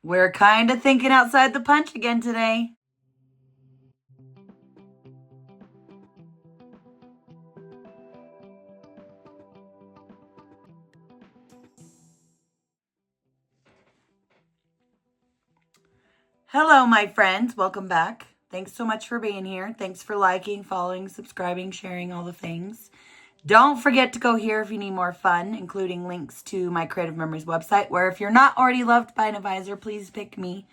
We're kind of thinking outside the punch again today. Hello, my friends. Welcome back. Thanks so much for being here. Thanks for liking, following, subscribing, sharing, all the things. Don't forget to go here if you need more fun, including links to my Creative Memories website, where if you're not already loved by an advisor, please pick me,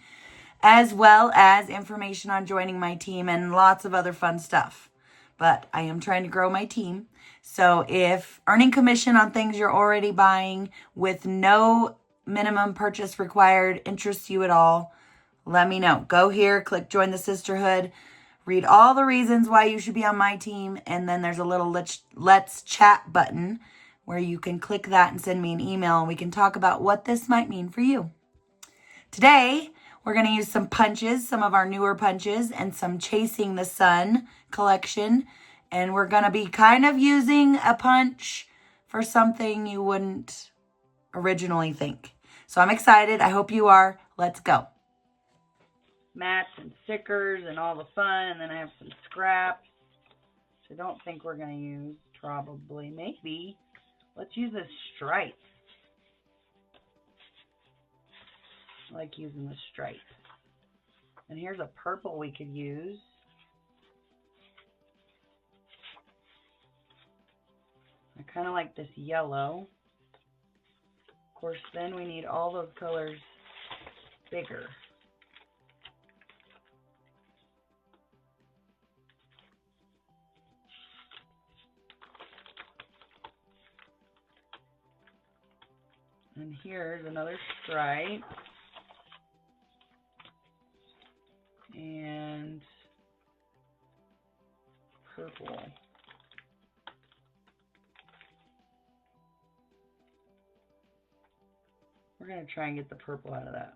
as well as information on joining my team and lots of other fun stuff. But I am trying to grow my team. So if earning commission on things you're already buying with no minimum purchase required interests you at all, let me know. Go here, click join the sisterhood, read all the reasons why you should be on my team, and then there's a little let's chat button where you can click that and send me an email, and we can talk about what this might mean for you. Today, we're going to use some punches, some of our newer punches, and some Chasing the Sun collection, and we're going to be kind of using a punch for something you wouldn't originally think. So I'm excited. I hope you are. Let's go. Mats and stickers and all the fun, and then I have some scraps, which I don't think we're going to use, probably, maybe. Let's use this stripe. I like using the stripe. And here's a purple we could use. I kind of like this yellow. Of course, then we need all those colors bigger. And here's another stripe. And purple. We're going to try and get the purple out of that.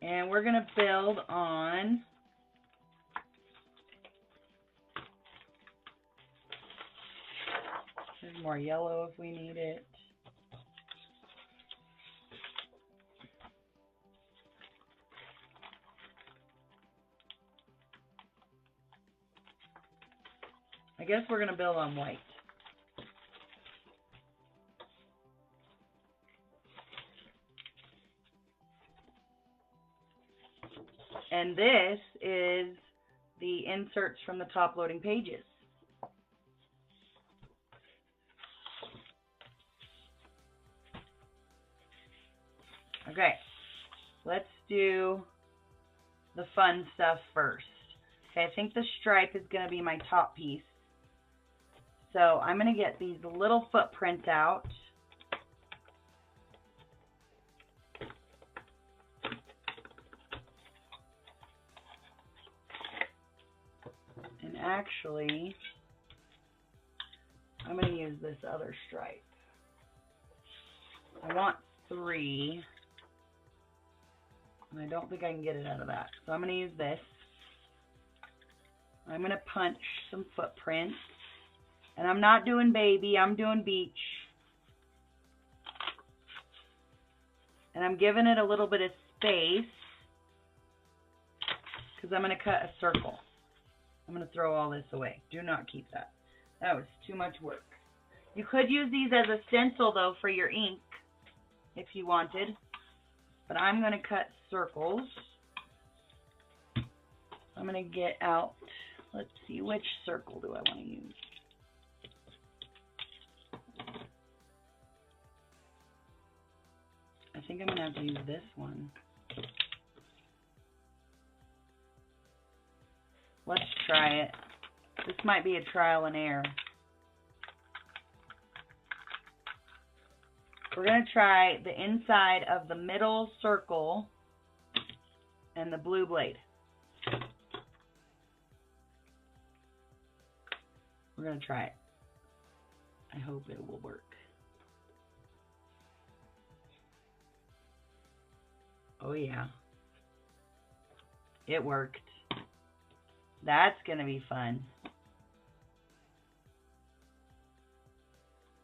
And we're going to build on there's more yellow if we need it. I guess we're going to build on white. And this is the inserts from the top loading pages. Okay, let's do the fun stuff first. Okay, I think the stripe is going to be my top piece. So I'm going to get these little footprints out. And actually, I'm going to use this other stripe. I want 3. And I don't think I can get it out of that. So I'm going to use this. I'm going to punch some footprints. And I'm not doing baby, I'm doing beach. And I'm giving it a little bit of space because I'm going to cut a circle. I'm going to throw all this away. Do not keep that. That was too much work. You could use these as a stencil, though, for your ink if you wanted. But I'm going to cut circles. I'm going to get out, let's see, which circle do I want to use? I think I'm going to have to use this one. Let's try it. This might be a trial and error. We're going to try the inside of the middle circle and the blue blade. We're going to try it. I hope it will work. Oh yeah, it worked. That's going to be fun.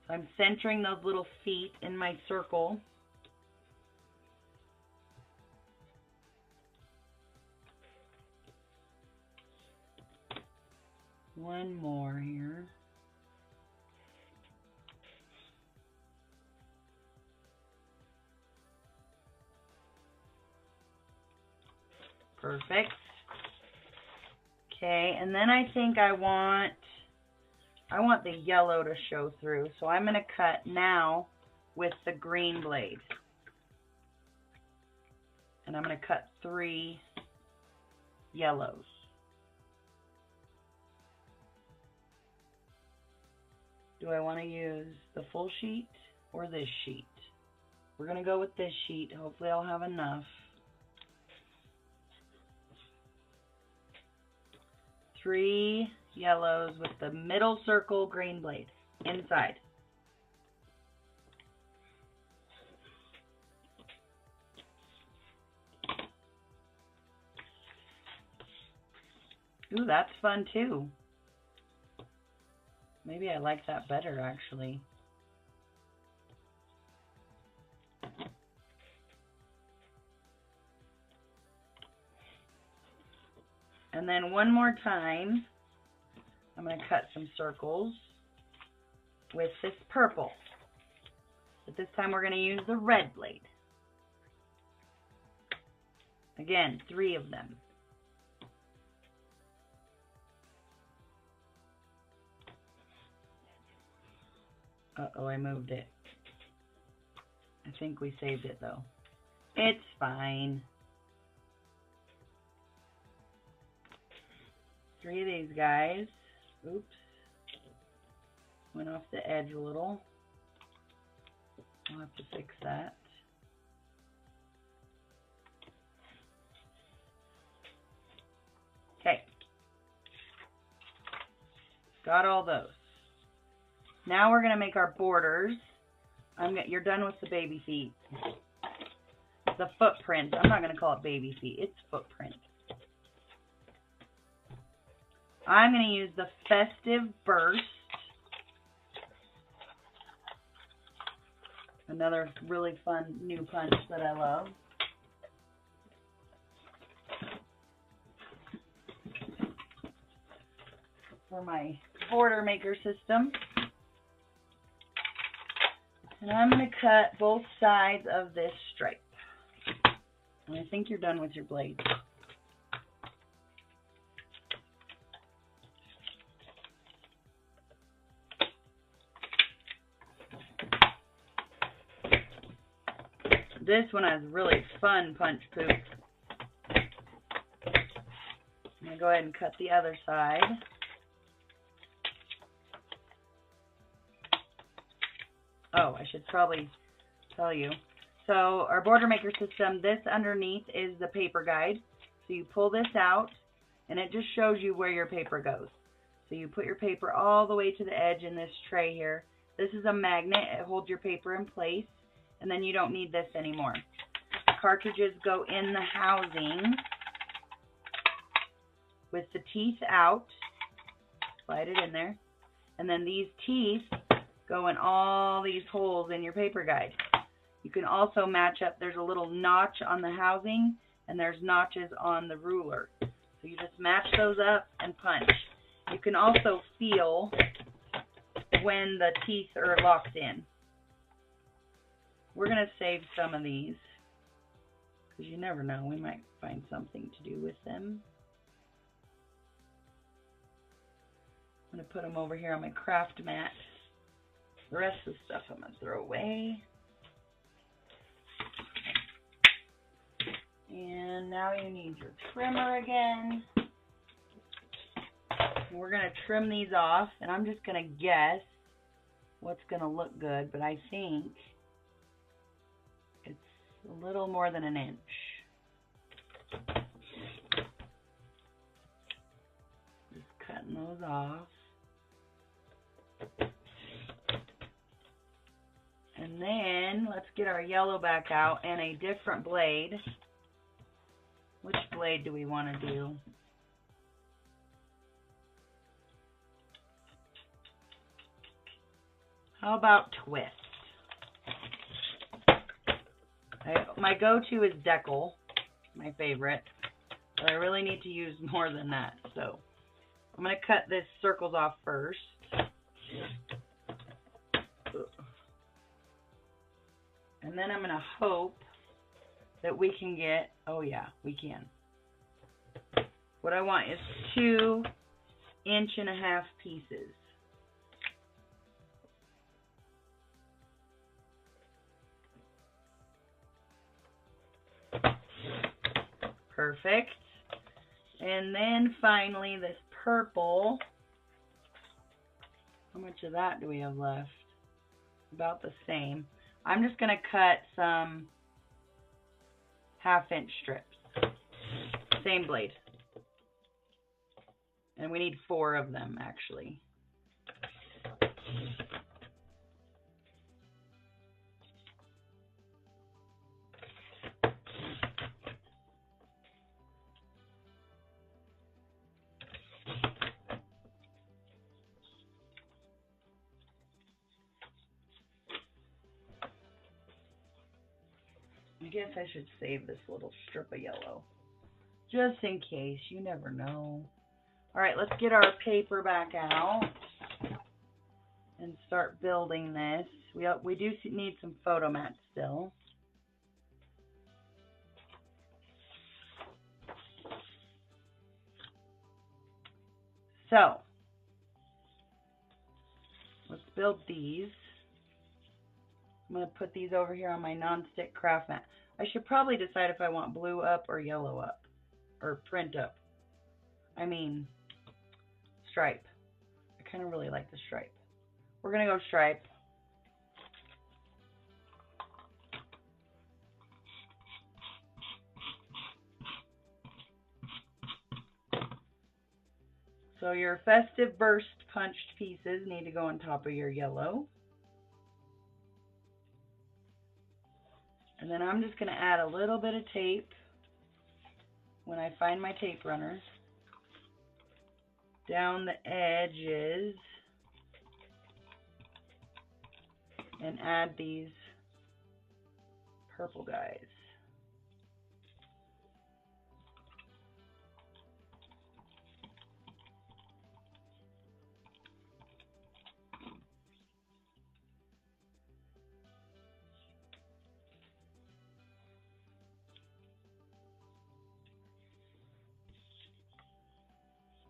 So I'm centering those little feet in my circle. One more here. Perfect. Okay, and then I think I want the yellow to show through. So I'm going to cut now with the green blade. And I'm going to cut 3 yellows. Do I want to use the full sheet or this sheet? We're going to go with this sheet. Hopefully I'll have enough. 3 yellows with the middle circle green blade inside. Ooh, that's fun too. Maybe I like that better actually. And then one more time, I'm going to cut some circles with this purple. But this time we're going to use the red blade. Again, 3 of them. Uh-oh, I moved it. I think we saved it though. It's fine. 3 of these guys. Oops. Went off the edge a little. I'll have to fix that. Okay. Got all those. Now we're going to make our borders. You're done with the baby feet. The footprint. I'm not going to call it baby feet. It's footprint. I'm going to use the Festive Burst. Another really fun new punch that I love. For my border maker system. And I'm going to cut both sides of this stripe. And I think you're done with your blade. This one has really fun punch poop. I'm going to go ahead and cut the other side. Oh, I should probably tell you. So our border maker system, this underneath is the paper guide. So you pull this out and it just shows you where your paper goes. So you put your paper all the way to the edge in this tray here. This is a magnet. It holds your paper in place and then you don't need this anymore. Cartridges go in the housing with the teeth out. Slide it in there. And then these teeth go in all these holes in your paper guide. You can also match up, there's a little notch on the housing and there's notches on the ruler. So you just match those up and punch. You can also feel when the teeth are locked in. We're going to save some of these because you never know, we might find something to do with them. I'm going to put them over here on my craft mat. The rest of the stuff I'm going to throw away. And now you need your trimmer again. And we're going to trim these off, and I'm just going to guess what's going to look good, but I think it's a little more than an inch. Just cutting those off. And then let's get our yellow back out and a different blade. Which blade do we want to do? How about twist? My go-to is decal, my favorite. But I really need to use more than that. So I'm going to cut this circles off first. And then I'm going to hope that we can get, oh yeah, we can. What I want is 2 1.5-inch pieces. Perfect. And then finally this purple. How much of that do we have left? About the same. I'm just going to cut some 1/2-inch strips. Same blade. And we need 4 of them actually. I guess I should save this little strip of yellow. Just in case, you never know. Alright, let's get our paper back out and start building this. We do need some photo mats still. So, let's build these. I'm going to put these over here on my non-stick craft mat. I should probably decide if I want blue up or yellow up. Or print up. I mean, stripe. I kind of really like the stripe. We're going to go stripe. So your Festive burst punched pieces need to go on top of your yellow. And then I'm just going to add a little bit of tape when I find my tape runner down the edges and add these purple guys.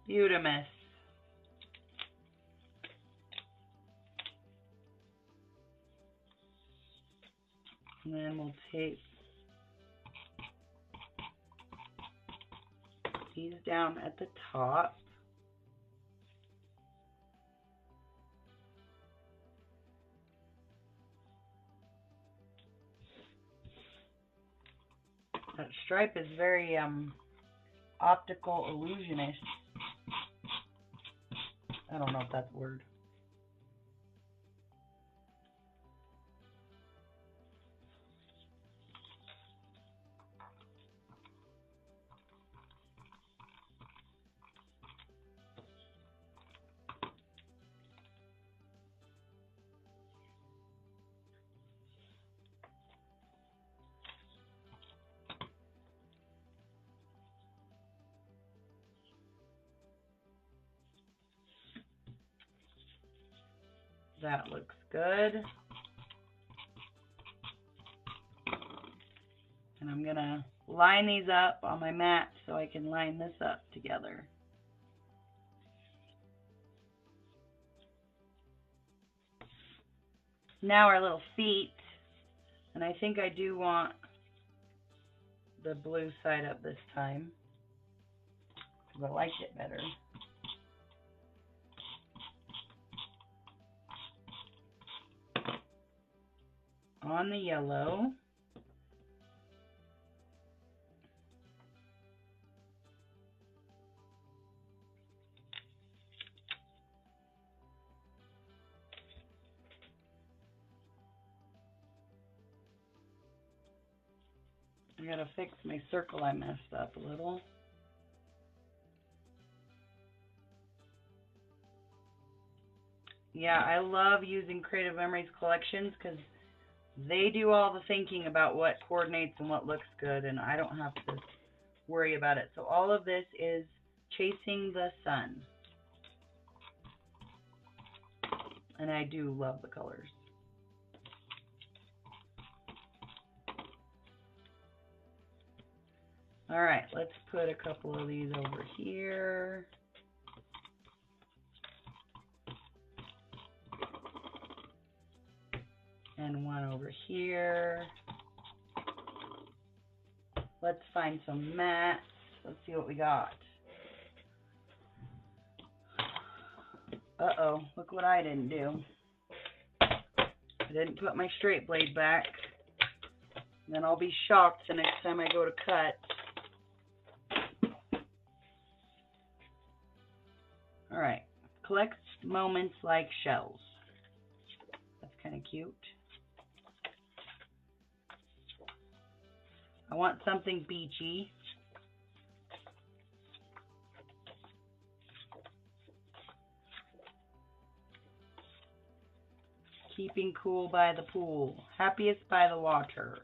Beautimous. And then we'll tape these down at the top. That stripe is very optical illusionist. I don't know if that's a word. That looks good. And I'm going to line these up on my mat so I can line this up together. Now our little feet. And I think I do want the blue side up this time, because I liked it better. On the yellow. I gotta fix my circle, I messed up a little. Yeah, I love using Creative Memories collections because they do all the thinking about what coordinates and what looks good, and I don't have to worry about it. So all of this is chasing the sun. And I do love the colors. All right, let's put a couple of these over here. And one over here. Let's find some mats. Let's see what we got. Uh-oh, look what I didn't do. I didn't put my straight blade back. Then I'll be shocked the next time I go to cut. All right, collect moments like shells. That's kind of cute. I want something beachy. Keeping cool by the pool. Happiest by the water.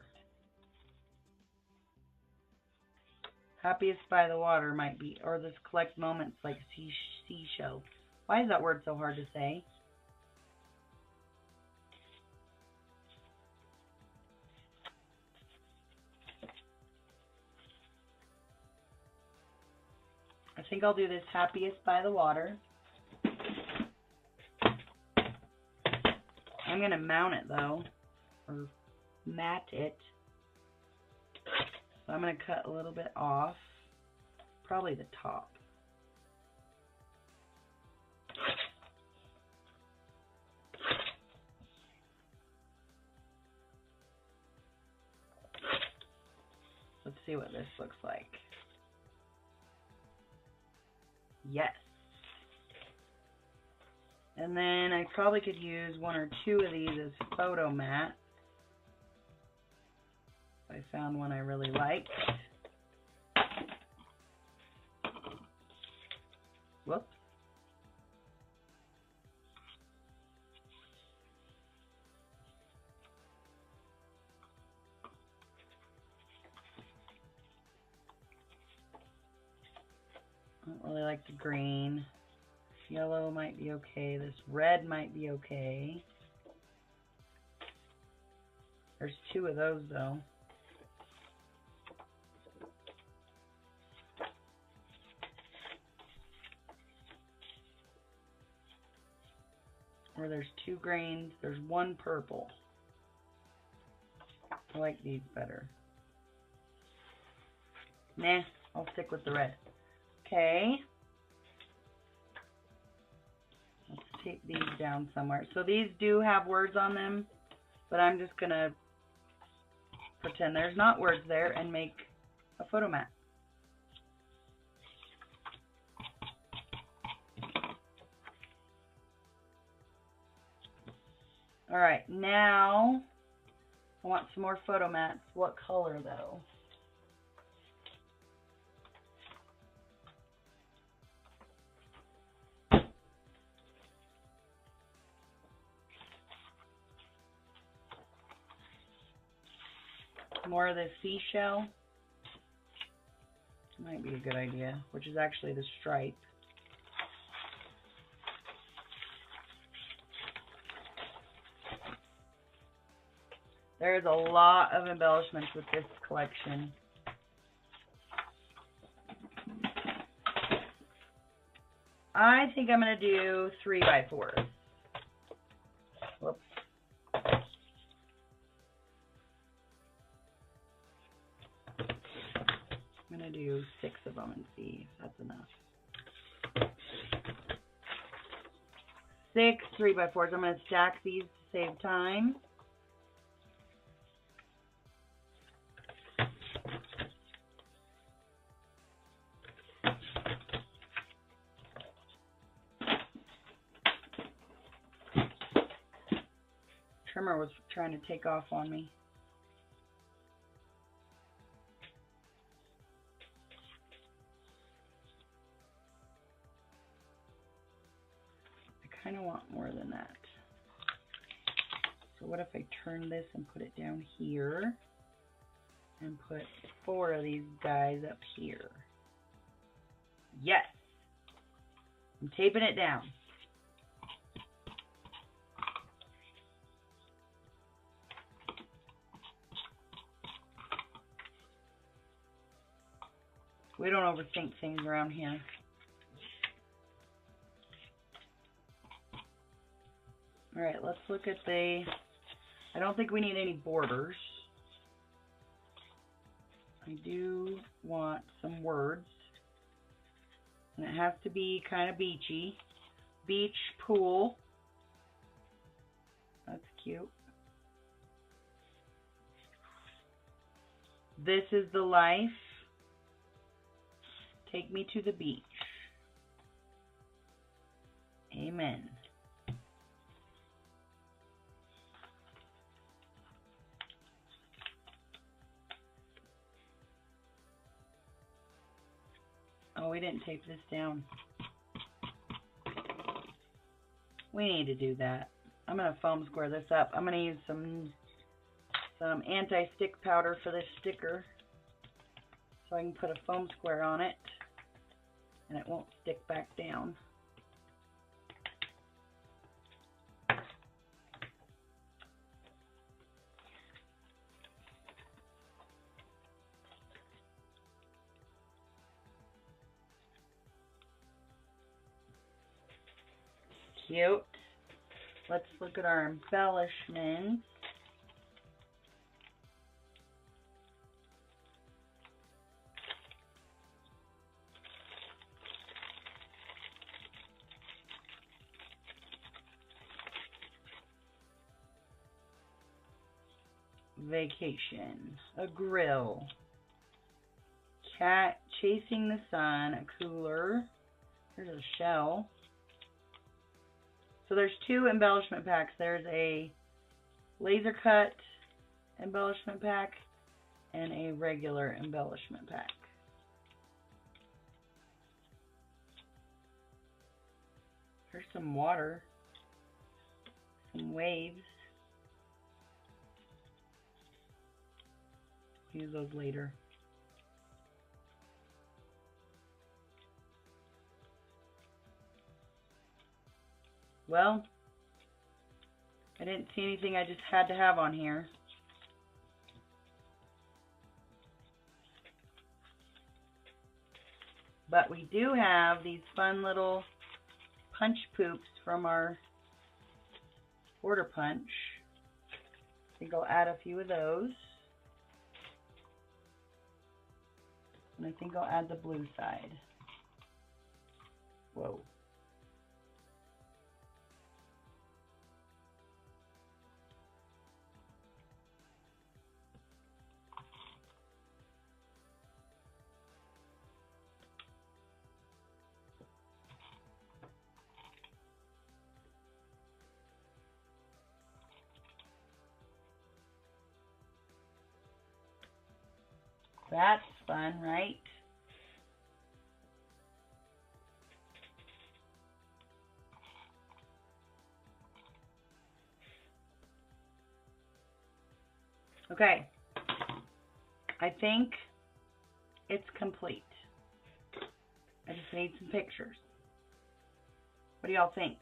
Happiest by the water might be, or this collect moments like seashell. Why is that word so hard to say? I think I'll do this happiest by the water. I'm going to mount it though, or mat it. So I'm going to cut a little bit off, probably the top. Let's see what this looks like. Yes. And then I probably could use one or two of these as photo mats. I found one I really liked. Whoops. I don't really like the green. Yellow might be okay. This red might be okay. There's two of those though. Or there's two greens. There's one purple. I like these better. Nah, I'll stick with the red. Okay. Let's take these down somewhere. So these do have words on them, but I'm just going to pretend there's not words there and make a photo mat. All right, now I want some more photo mats. What color though? More of the seashell might be a good idea, which is actually the stripe. There's a lot of embellishments with this collection. I think I'm going to do 3x4s. Whoops. I'm going to do 6 of them and see if that's enough. 6 3x4s. I'm going to stack these to save time. Trimmer was trying to take off on me. I kind of want more than that. So what if I turn this and put it down here and put 4 of these guys up here? Yes! I'm taping it down. We don't overthink things around here. All right, let's look at I don't think we need any borders. I do want some words. And it has to be kind of beachy. Beach, pool. That's cute. This is the life. Take me to the beach. Amen. Oh, we didn't tape this down. We need to do that. I'm going to foam square this up. I'm going to use some anti-stick powder for this sticker so I can put a foam square on it and it won't stick back down. Cute. Let's look at our embellishments. Vacation, a grill, cat chasing the sun, a cooler, here's a shell. So there's two embellishment packs. There's a laser cut embellishment pack and a regular embellishment pack. Here's some water, some waves. Use those later. Well, I didn't see anything I just had to have on here. But we do have these fun little punch poops from our quarter punch. I think I'll add a few of those. And I think I'll add the blue side. Whoa. That's fun, right? Okay. I think it's complete. I just need some pictures. What do y'all think?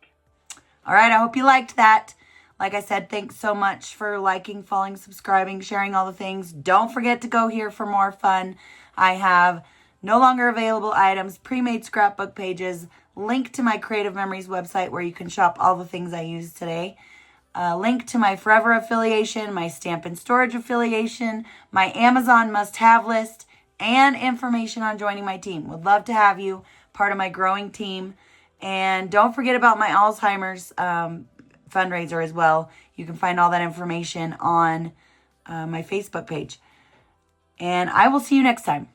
All right, I hope you liked that. Like I said, thanks so much for liking, following, subscribing, sharing all the things. Don't forget to go here for more fun. I have no longer available items, pre-made scrapbook pages, link to my Creative Memories website where you can shop all the things I used today, link to my Forever affiliation, my Stampin' Storage affiliation, my Amazon must-have list, and information on joining my team. Would love to have you part of my growing team. And don't forget about my Alzheimer's fundraiser as well. You can find all that information on my Facebook page. And I will see you next time.